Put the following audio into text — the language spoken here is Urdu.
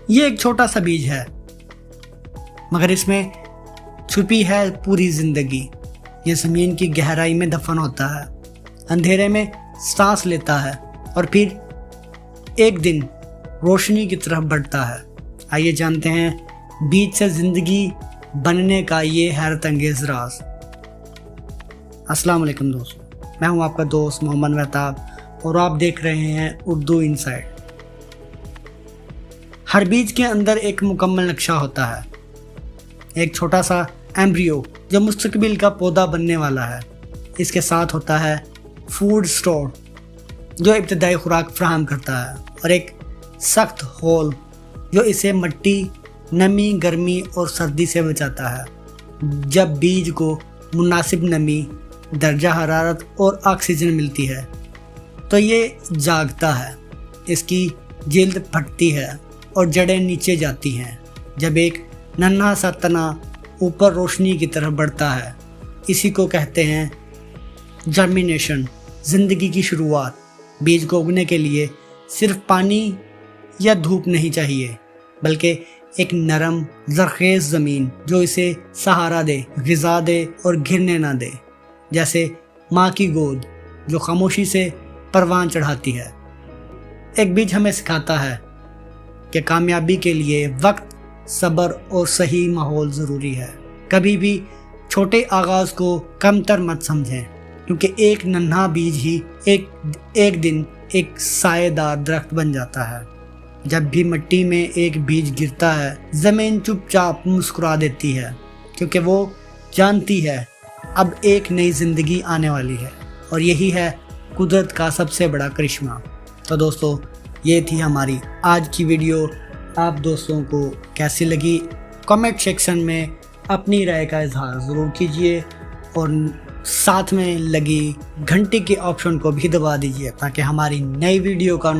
یہ ایک چھوٹا سا بیج ہے مگر اس میں چھپی ہے پوری زندگی۔ یہ زمین کی گہرائی میں دفن ہوتا ہے، اندھیرے میں سانس لیتا ہے اور پھر ایک دن روشنی کی طرف بڑھتا ہے۔ آئیے جانتے ہیں بیج سے زندگی بننے کا یہ حیرت انگیز راز۔ السلام علیکم دوستو، میں ہوں آپ کا دوست محمد مہتاب اور آپ دیکھ رہے ہیں اردو انسائٹ۔ ہر بیج کے اندر ایک مکمل نقشہ ہوتا ہے، ایک چھوٹا سا ایمبریو جو مستقبل کا پودا بننے والا ہے۔ اس کے ساتھ ہوتا ہے فوڈ سٹور جو ابتدائی خوراک فراہم کرتا ہے، اور ایک سخت ہول جو اسے مٹی، نمی، گرمی اور سردی سے بچاتا ہے۔ جب بیج کو مناسب نمی، درجہ حرارت اور آکسیجن ملتی ہے تو یہ جاگتا ہے، اس کی جلد پھٹتی ہے اور جڑیں نیچے جاتی ہیں۔ جب ایک ننھا سا تنا اوپر روشنی کی طرف بڑھتا ہے، اسی کو کہتے ہیں جرمینیشن، زندگی کی شروعات۔ بیج کو اگنے کے لیے صرف پانی یا دھوپ نہیں چاہیے، بلکہ ایک نرم زرخیز زمین جو اسے سہارا دے، غذا دے اور گرنے نہ دے، جیسے ماں کی گود جو خاموشی سے پروان چڑھاتی ہے۔ ایک بیج ہمیں سکھاتا ہے کہ کامیابی کے لیے وقت، صبر اور صحیح ماحول ضروری ہے۔ کبھی بھی چھوٹے آغاز کو کم تر مت سمجھیں، کیونکہ ایک ننھا بیج ہی ایک دن ایک سایہ دار درخت بن جاتا ہے۔ جب بھی مٹی میں ایک بیج گرتا ہے، زمین چپ چاپ مسکرا دیتی ہے، کیونکہ وہ جانتی ہے اب ایک نئی زندگی آنے والی ہے، اور یہی ہے قدرت کا سب سے بڑا کرشمہ۔ تو دوستو، یہ تھی ہماری آج کی ویڈیو۔ آپ دوستوں کو کیسی لگی کمنٹ سیکشن میں اپنی رائے کا اظہار ضرور کیجیے، اور ساتھ میں لگی گھنٹی کے آپشن کو بھی دبا دیجیے تاکہ ہماری نئی ویڈیو کا